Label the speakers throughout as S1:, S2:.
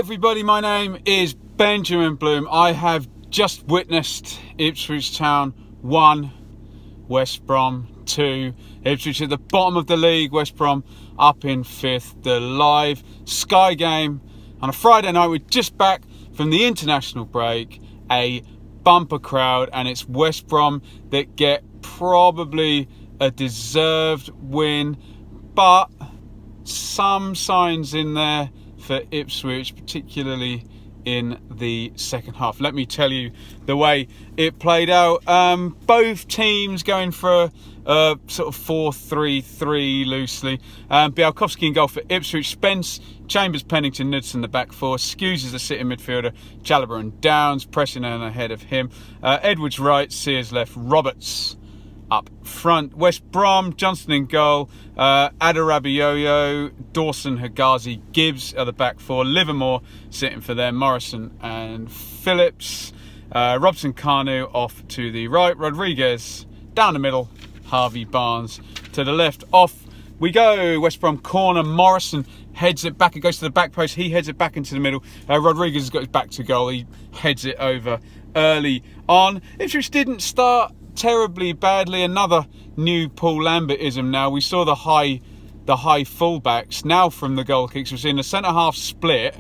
S1: everybody, my name is Benjamin Bloom. I have just witnessed Ipswich Town 1, West Brom 2. Ipswich at the bottom of the league, West Brom up in 5th. The live Sky game on a Friday night. We're just back from the international break. A bumper crowd, and it's West Brom that get probably a deserved win, but some signs in there for Ipswich, particularly in the second half. Let me tell you the way it played out. Both teams going for a sort of 4-3-3 loosely. Bialkowski in goal for Ipswich. Spence, Chambers, Pennington, Knudsen the back four. Skews is the sitting midfielder. Chalobah and Downs pressing in ahead of him. Edwards right, Sears left, Roberts up front. West Brom, Johnston in goal, Adarabioyo, Dawson, Hegazi, Gibbs are the back four. Livermore sitting for them, Morrison and Phillips. Robson, Kanu off to the right, Rodriguez down the middle, Harvey, Barnes to the left. Off we go, West Brom corner, Morrison heads it back, it goes to the back post, he heads it back into the middle. Rodriguez has got his back to goal, he heads it over early on. Ipswich didn't start terribly badly. Another new Paul Lambertism now. We saw the high fullbacks now from the goal kicks. We're seeing the centre half split.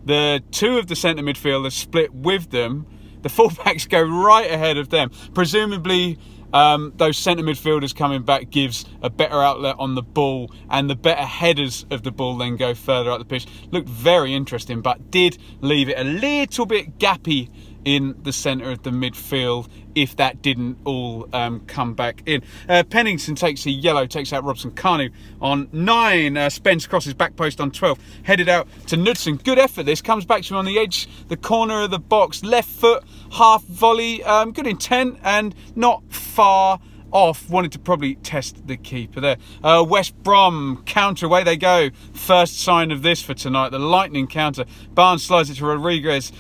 S1: The two of the centre midfielders split with them. The fullbacks go right ahead of them. Presumably those centre midfielders coming back gives a better outlet on the ball, and the better headers of the ball then go further up the pitch. Looked very interesting, but did leave it a little bit gappy in the centre of the midfield if that didn't all come back in. Pennington takes a yellow, takes out Robson. Kanu on 9. Spence crosses back post on 12. Headed out to Knudsen. Good effort this. Comes back to him on the edge, the corner of the box. Left foot, half volley. Good intent and not far off. Wanted to probably test the keeper there. West Brom counter, away they go. First sign of this for tonight, the lightning counter. Barnes slides it to Rodriguez.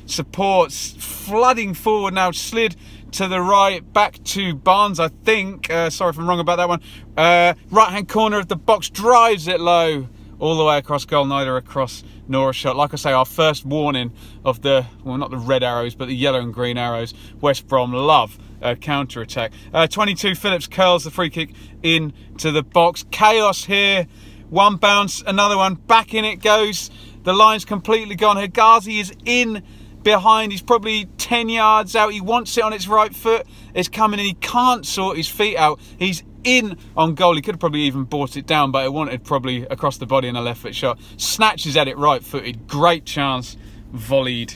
S1: Supports, flooding forward now, slid to the right, back to Barnes, I think. Sorry if I'm wrong about that one. Right hand corner of the box, drives it low all the way across goal, neither across nor a shot. Like I say, our first warning of the, well, not the red arrows, but the yellow and green arrows. West Brom love counter attack. 22, Phillips curls the free kick into the box. Chaos here. One bounce, another one, back in it goes. The line's completely gone. Hegazi is in behind. He's probably 10 yards out. He wants it on its right foot. It's coming in. He can't sort his feet out. He's in on goal. He could have probably even brought it down, but it wanted probably across the body and a left foot shot. Snatches at it right footed. Great chance. Volleyed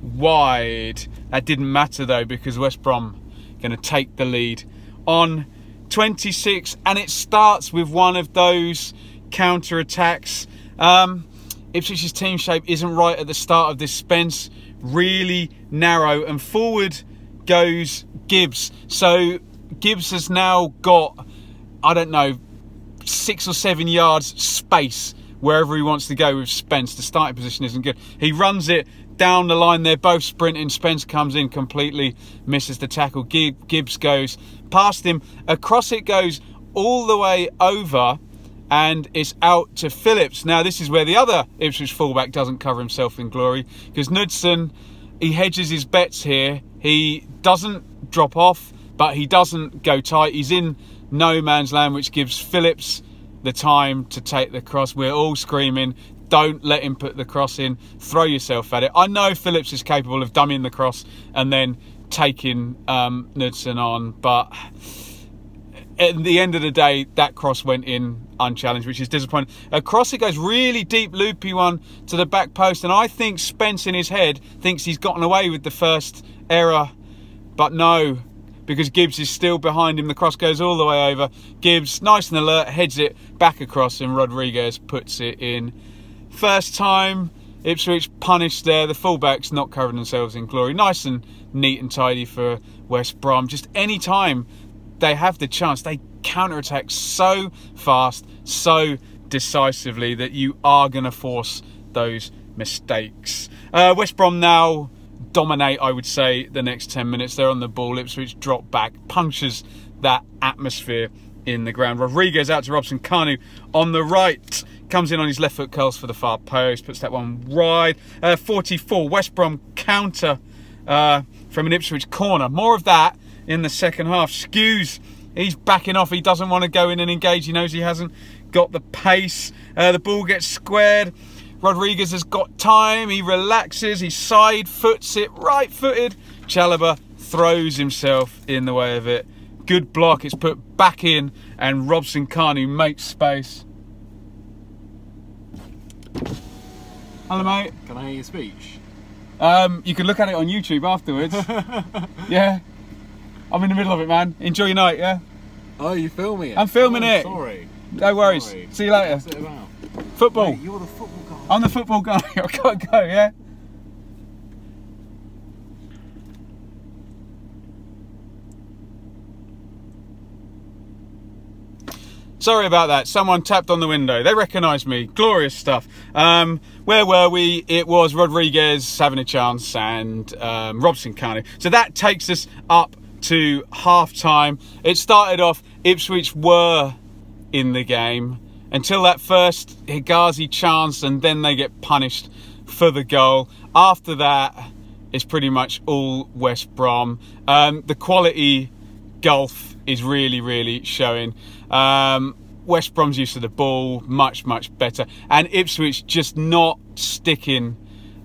S1: wide. That didn't matter though, because West Brom going to take the lead on 26, and it starts with one of those counter attacks. Ipswich's team shape isn't right at the start of this. Spence really narrow, and forward goes Gibbs. So Gibbs has now got, I don't know, 6 or 7 yards space wherever he wants to go with Spence. The starting position isn't good. He runs it down the line. They're both sprinting. Spence comes in, completely misses the tackle. Gibbs goes past him. Across it goes all the way over, and it's out to Phillips. Now this is where the other Ipswich fullback doesn't cover himself in glory, because Knudsen, he hedges his bets here. He doesn't drop off, but he doesn't go tight. He's in no man's land, which gives Phillips the time to take the cross. We're all screaming, don't let him put the cross in, throw yourself at it. I know Phillips is capable of dummying the cross and then taking Knudsen on, but at the end of the day, that cross went in unchallenged, which is disappointing. Across it goes, really deep, loopy one to the back post, and I think Spence in his head thinks he's gotten away with the first error, but no, because Gibbs is still behind him. The cross goes all the way over. Gibbs, nice and alert, heads it back across, and Rodriguez puts it in. First time Ipswich punished there. The fullbacks not covering themselves in glory. Nice and neat and tidy for West Brom. Just any time they have the chance, they counter-attack so fast, so decisively, that you are going to force those mistakes. West Brom now dominate, I would say, the next 10 minutes. They're on the ball. Ipswich drop back, punctures that atmosphere in the ground. Rodriguez out to Robson. Kanu on the right. comes in on his left foot, curls for the far post, puts that one wide. 44, West Brom counter from an Ipswich corner. More of that in the second half. Skews, he's backing off. He doesn't want to go in and engage. He knows he hasn't got the pace. The ball gets squared. Rodriguez has got time. He relaxes. He side foots it, right-footed. Chalobah throws himself in the way of it. Good block. It's put back in, and Robson Kanu makes space. Hello, mate.
S2: Can I hear your speech?
S1: You can look at it on YouTube afterwards. Yeah. I'm in the middle of it, man. Enjoy your night, yeah?
S2: Oh, you're filming it?
S1: I'm filming it.
S2: Sorry.
S1: No worries.
S2: Sorry.
S1: See you later.
S2: What's it about?
S1: Football.
S2: Wait, you're the football guy.
S1: I'm the football guy. I've got to go, yeah? Sorry about that. Someone tapped on the window. They recognised me. Glorious stuff. Where were we? It was Rodriguez having a chance and Robson Kanu. So that takes us up to half-time. It started off, Ipswich were in the game until that first Higazi chance, and then they get punished for the goal. After that, it's pretty much all West Brom. The quality gulf is really, really showing. West Brom's use of the ball, much, much better. And Ipswich just not sticking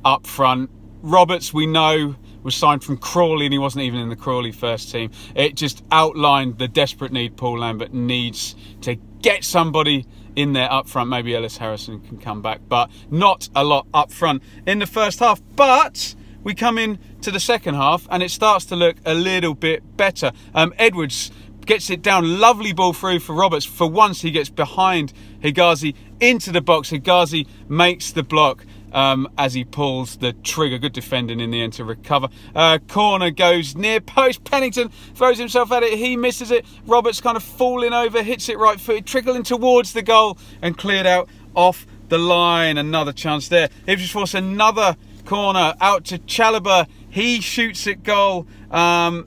S1: up front. Roberts, we know, was signed from Crawley, and he wasn't even in the Crawley first team. It just outlined the desperate need Paul Lambert needs to get somebody in there up front. Maybe Ellis Harrison can come back, but not a lot up front in the first half. But we come in to the second half, and it starts to look a little bit better. Edwards gets it down, lovely ball through for Roberts. For once, he gets behind Higazi into the box. Higazi makes the block as he pulls the trigger. Good defending in the end to recover. Corner goes near post. Pennington throws himself at it. He misses it. Roberts kind of falling over, hits it right footed, trickling towards the goal and cleared out off the line. Another chance there. Ipswich force another corner out to Chalobah. He shoots at goal.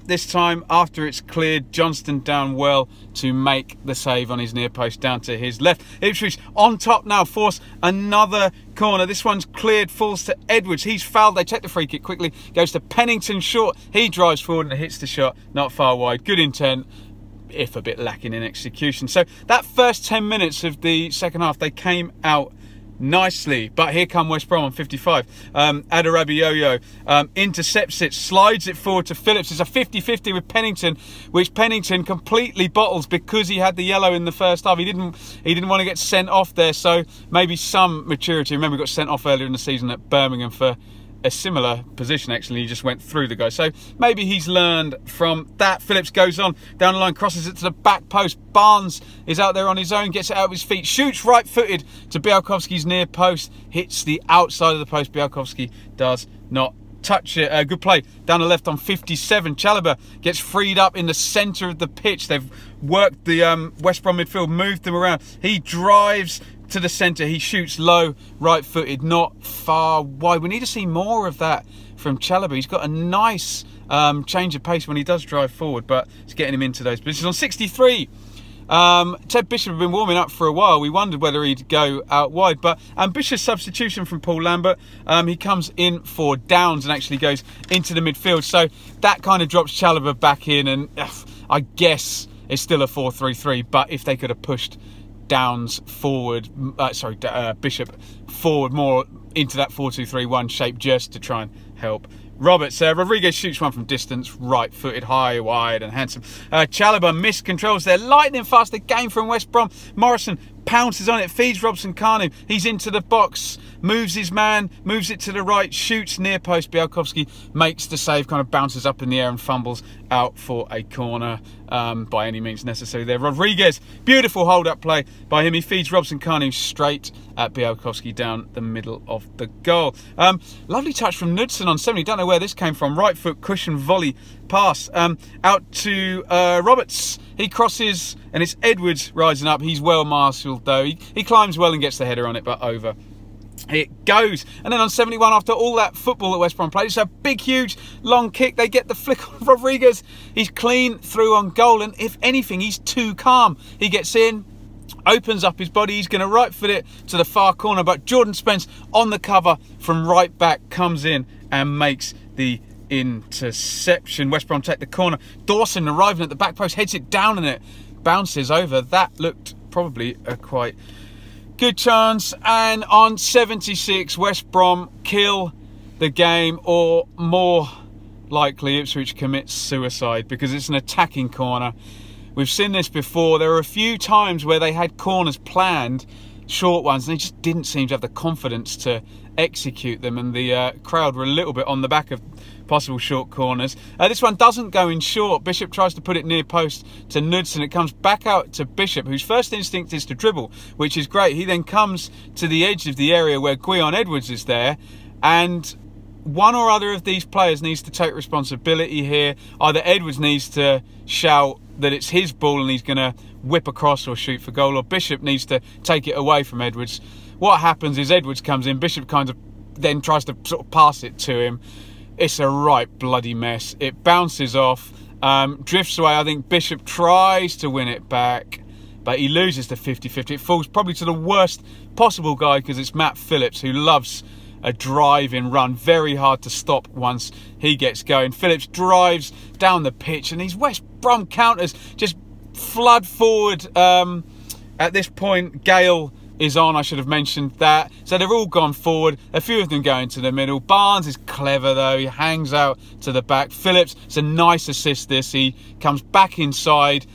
S1: This time after it's cleared. Johnston down well to make the save on his near post down to his left. Ipswich on top now, force another corner. This one's cleared, falls to Edwards. He's fouled. They take the free kick quickly. Goes to Pennington short. He drives forward and hits the shot not far wide. Good intent, if a bit lacking in execution. So that first 10 minutes of the second half, they came out nicely, but here come West Brom on 55. Adarabioyo intercepts it, slides it forward to Phillips. It's a 50-50 with Pennington, which Pennington completely bottles because he had the yellow in the first half. He didn't want to get sent off there, so maybe some maturity. Remember, he got sent off earlier in the season at Birmingham for a similar position. Actually, he just went through the guy, so maybe he's learned from that. Phillips goes on down the line, crosses it to the back post. Barnes is out there on his own, gets it out of his feet, shoots right footed to Białkowski's near post, hits the outside of the post. Białkowski does not touch it. Good play down the left on 57. Chalobah gets freed up in the centre of the pitch. They've worked the West Brom midfield, moved them around. He drives to the centre. He shoots low, right-footed, not far wide. We need to see more of that from Chalobah. He's got a nice change of pace when he does drive forward, but it's getting him into those positions. On 63, Ted Bishop had been warming up for a while. We wondered whether he'd go out wide, but ambitious substitution from Paul Lambert. He comes in for Downs and actually goes into the midfield. So that kind of drops Chalobah back in, and I guess it's still a 4-3-3, but if they could have pushed Downs forward, Bishop forward more into that 4-2-3-1 shape just to try and help Roberts. Rodriguez shoots one from distance, right-footed, high, wide and handsome. Chalobah miscontrols there, lightning fast again from West Brom. Morrison pounces on it, feeds Robson Kanu. He's into the box, moves his man, moves it to the right, shoots near post. Białkowski makes the save, kind of bounces up in the air and fumbles out for a corner by any means necessary there. Rodriguez, beautiful hold-up play by him. He feeds Robson Kanu straight at Białkowski down the middle of the goal. Lovely touch from Knudsen on 70. Don't know where this came from. Right foot cushion volley pass out to Roberts. He crosses and it's Edwards rising up. He's well marshalled though. He climbs well and gets the header on it, but over it goes. And then on 71, after all that football that West Brom played, it's a big, huge, long kick. They get the flick on Rodriguez. He's clean through on goal, and if anything, he's too calm. He gets in, opens up his body. He's going to right foot it to the far corner, but Jordan Spence on the cover from right back comes in and makes the interception. West Brom take the corner. Dawson arriving at the back post, heads it down and it bounces over. That looked probably a quite good chance. And on 76, West Brom kill the game, or more likely Ipswich commits suicide, because it's an attacking corner. We've seen this before. There were a few times where they had corners planned, short ones, and they just didn't seem to have the confidence to execute them, and the crowd were a little bit on the back of possible short corners. This one doesn't go in short. Bishop tries to put it near post to Knudsen. It comes back out to Bishop, whose first instinct is to dribble, which is great. He then comes to the edge of the area where Gwion Edwards is there, and one or other of these players needs to take responsibility here. Either Edwards needs to shout that it's his ball and he's going to whip across or shoot for goal, or Bishop needs to take it away from Edwards. What happens is Edwards comes in, Bishop kind of then tries to sort of pass it to him. It's a right bloody mess. It bounces off, drifts away. I think Bishop tries to win it back, but he loses to 50-50. It falls probably to the worst possible guy, because it's Matt Phillips, who loves a drive-in run. Very hard to stop once he gets going. Phillips drives down the pitch, and these West Brom counters just flood forward. At this point, Gale is on. I should have mentioned that. So they're all gone forward. A few of them going to the middle. Barnes is clever though. He hangs out to the back. Phillips, it's a nice assist this. He comes back inside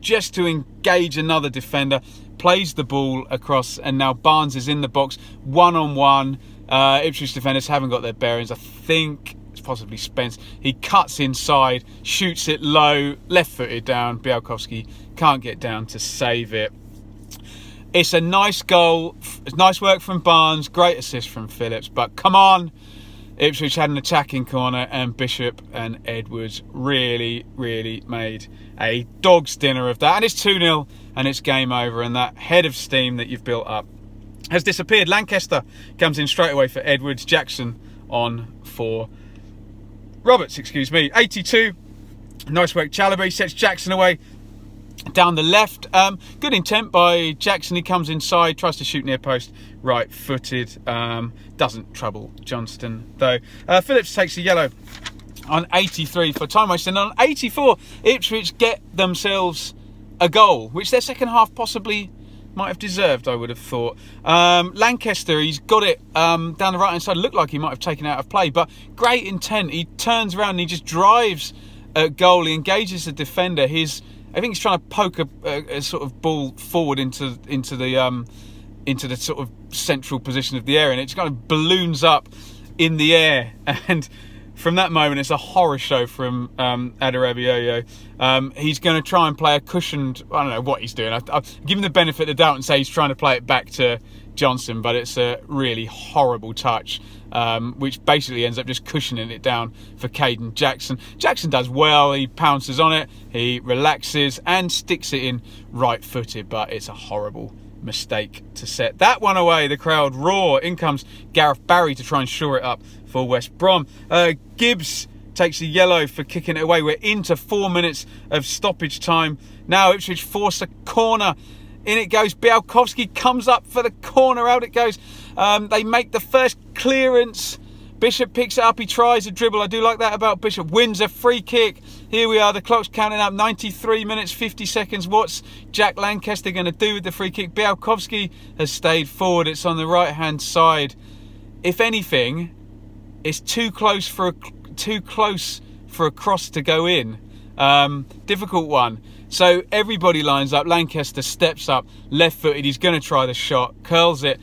S1: just to engage another defender. Plays the ball across, and now Barnes is in the box one-on-one. Ipswich defenders haven't got their bearings. I think it's possibly Spence. He cuts inside, shoots it low, left-footed down. Białkowski can't get down to save it. It's a nice goal. It's nice work from Barnes. Great assist from Phillips. But come on, Ipswich had an attacking corner, and Bishop and Edwards really, really made a dog's dinner of that. And it's 2-0, and it's game over. And that head of steam that you've built up has disappeared. Lancaster comes in straight away for Edwards. Jackson on for Roberts, excuse me. 82. Nice work. Chalabi sets Jackson away down the left. Good intent by Jackson. He comes inside, tries to shoot near post, right-footed. Doesn't trouble Johnston though. Phillips takes a yellow on 83 for time wasting. And on 84, Ipswich get themselves a goal, which their second half possibly might have deserved, I would have thought. Lancaster, he's got it down the right hand side. Looked like he might have taken it out of play, but great intent. He turns around and he just drives at goal. He engages the defender. I think he's trying to poke a sort of ball forward into the sort of central position of the area, and it just kind of balloons up in the air. And from that moment, it's a horror show from Adarabioyo. He's going to try and play a cushioned, I don't know what he's doing. I'll give him the benefit of the doubt and say he's trying to play it back to Johnson, but it's a really horrible touch, which basically ends up just cushioning it down for Caden Jackson. Jackson does well. He pounces on it, he relaxes and sticks it in right-footed, but it's a horrible mistake to set that one away. The crowd roar. In comes Gareth Barry to try and shore it up for West Brom. Gibbs takes a yellow for kicking it away. We're into 4 minutes of stoppage time. Now Ipswich force a corner. In it goes. Białkowski comes up for the corner. Out it goes. They make the first clearance. Bishop picks it up. He tries a dribble. I do like that about Bishop. Wins a free kick. Here we are. The clock's counting up. 93 minutes, 50 seconds. What's Jack Lancaster going to do with the free kick? Białkowski has stayed forward. It's on the right-hand side. If anything, it's too close for a cross to go in. Difficult one. So everybody lines up. Lancaster steps up, left-footed. He's going to try the shot. Curls it,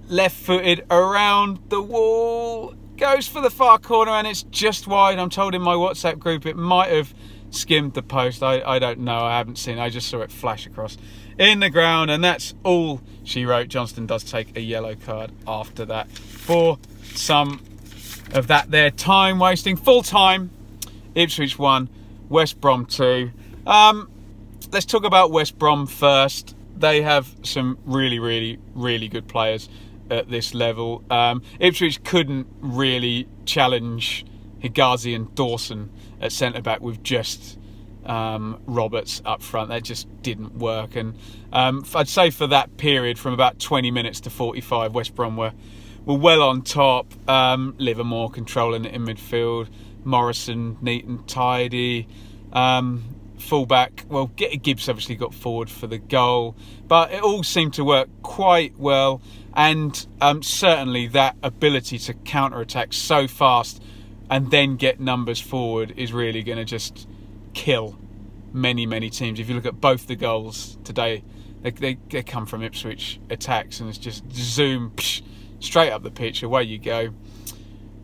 S1: left-footed around the wall. Goes for the far corner, and it's just wide. I'm told in my WhatsApp group it might have skimmed the post. I don't know. I haven't seen it. I just saw it flash across in the ground, and that's all she wrote. Johnston does take a yellow card after that for some of that there time wasting. Full time, Ipswich 1, West Brom 2. Let's talk about West Brom first. They have some really, really, really good players at this level. Ipswich couldn't really challenge Higazi and Dawson at centre-back with just Roberts up front. That just didn't work. And I'd say for that period, from about 20 minutes to 45, West Brom were well on top. Livermore controlling it in midfield. Morrison neat and tidy. Fullback, well, Gibbs obviously got forward for the goal, but it all seemed to work quite well. And certainly that ability to counter-attack so fast and then get numbers forward is really going to just kill many teams. If you look at both the goals today, they come from Ipswich attacks, and it's just zoom, psh, straight up the pitch, away you go.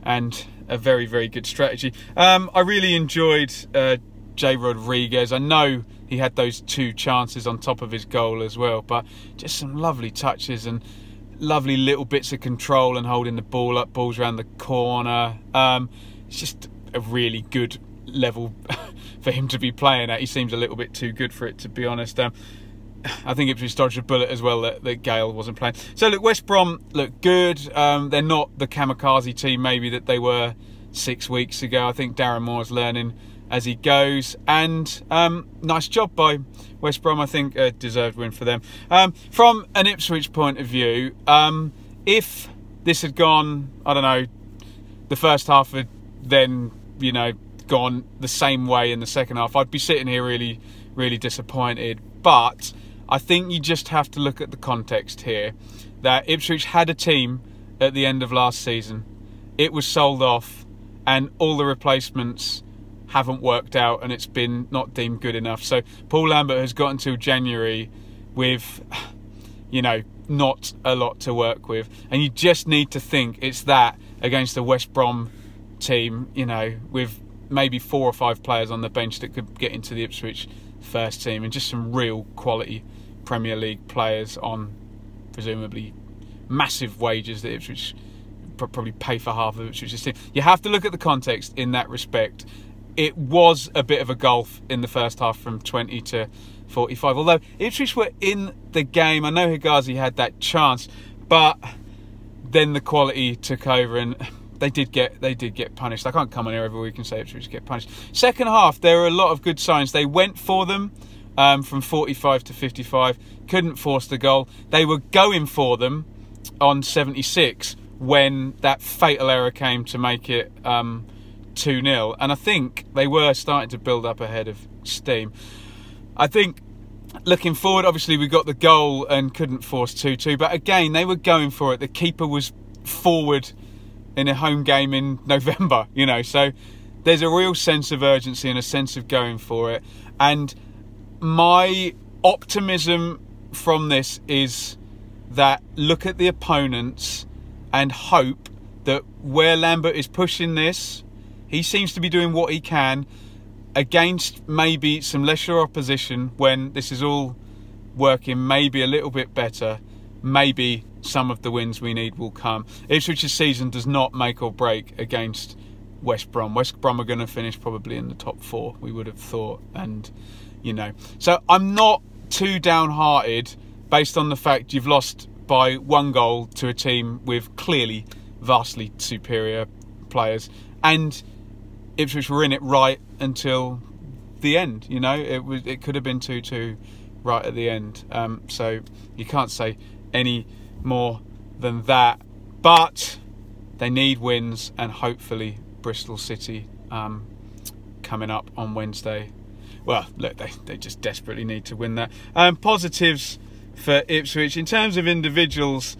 S1: And a very good strategy. I really enjoyed Jay Rodriguez. I know he had those 2 chances on top of his goal as well, but just some lovely touches and lovely little bits of control and holding the ball up, balls around the corner. It's just a really good level for him to be playing at. He seems a little bit too good for it, to be honest. I think Ipswich dodged a bullet as well that Gale wasn't playing. So look, West Brom look good. They're not the kamikaze team maybe that they were 6 weeks ago. I think Darren Moore's learning as he goes, and nice job by West Brom. I think a deserved win for them. From an Ipswich point of view, if this had gone, I don't know, the first half had then, you know, gone the same way in the second half, I'd be sitting here really disappointed. But I think you just have to look at the context here, that Ipswich had a team at the end of last season. It was sold off, and all the replacements haven't worked out, and it's been not deemed good enough. So Paul Lambert has got until January with, you know, not a lot to work with, and you just need to think it's that against the West Brom team, you know, with maybe 4 or 5 players on the bench that could get into the Ipswich first team, and just some real quality Premier League players on presumably massive wages that Ipswich probably pay for half of Ipswich's team. You have to look at the context in that respect. It was a bit of a gulf in the first half from 20 to 45. Although Ipswich were in the game, I know Higazi had that chance, but then the quality took over, and they did get punished. I can't come on here every week and say Ipswich get punished. Second half, there were a lot of good signs. They went for them from 45 to 55. Couldn't force the goal. They were going for them on 76 when that fatal error came to make it 2-0, and I think they were starting to build up a head of steam. I think looking forward, obviously we got the goal and couldn't force 2-2, but again they were going for it. The keeper was forward in a home game in November, you know, so there's a real sense of urgency and a sense of going for it. And my optimism from this is that look at the opponents and hope that where Lambert is pushing this, he seems to be doing what he can against maybe some lesser opposition. When this is all working maybe a little bit better, maybe some of the wins we need will come. Ipswich's season does not make or break against West Brom. West Brom are going to finish probably in the top 4, we would have thought. And, you know, so I'm not too downhearted based on the fact you've lost by 1 goal to a team with clearly vastly superior players, and Ipswich were in it right until the end. You know, it could have been 2-2 right at the end. So you can't say any more than that. But they need wins, and hopefully Bristol City coming up on Wednesday. Well, look, they just desperately need to win that. Positives for Ipswich in terms of individuals,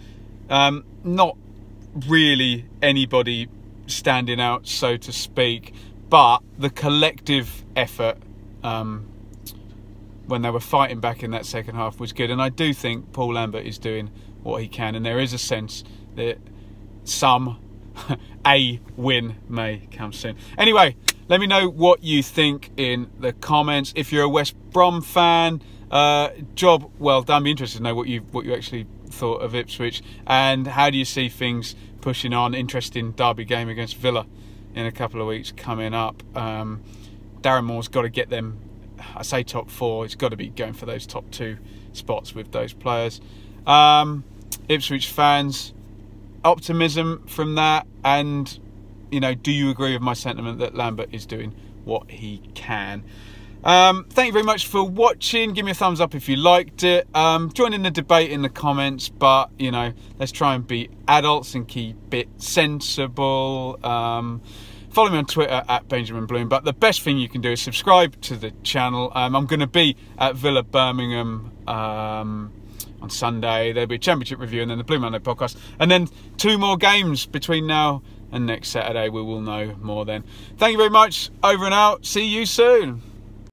S1: not really anybody standing out, so to speak, but the collective effort when they were fighting back in that second half was good. And I do think Paul Lambert is doing what he can, and there is a sense that a win may come soon. Anyway, let me know what you think in the comments. If you're a West Brom fan, job well done. Be interested to know what you actually thought of Ipswich, and how do you see things pushing on. Interesting derby game against Villa in a couple of weeks coming up. Darren Moore's got to get them, I say top 4, he's got to be going for those top 2 spots with those players. Ipswich fans, optimism from that, and, you know, do you agree with my sentiment that Lambert is doing what he can? Thank you very much for watching. Give me a thumbs up if you liked it. Join in the debate in the comments, but you know, let's try and be adults and keep it sensible. Follow me on Twitter at Benjamin Bloom, but the best thing you can do is subscribe to the channel. I'm going to be at Villa Birmingham on Sunday. There'll be a championship review and then the Blue Monday podcast, and then 2 more games between now and next Saturday. We will know more then. Thank you very much. Over and out. See you soon.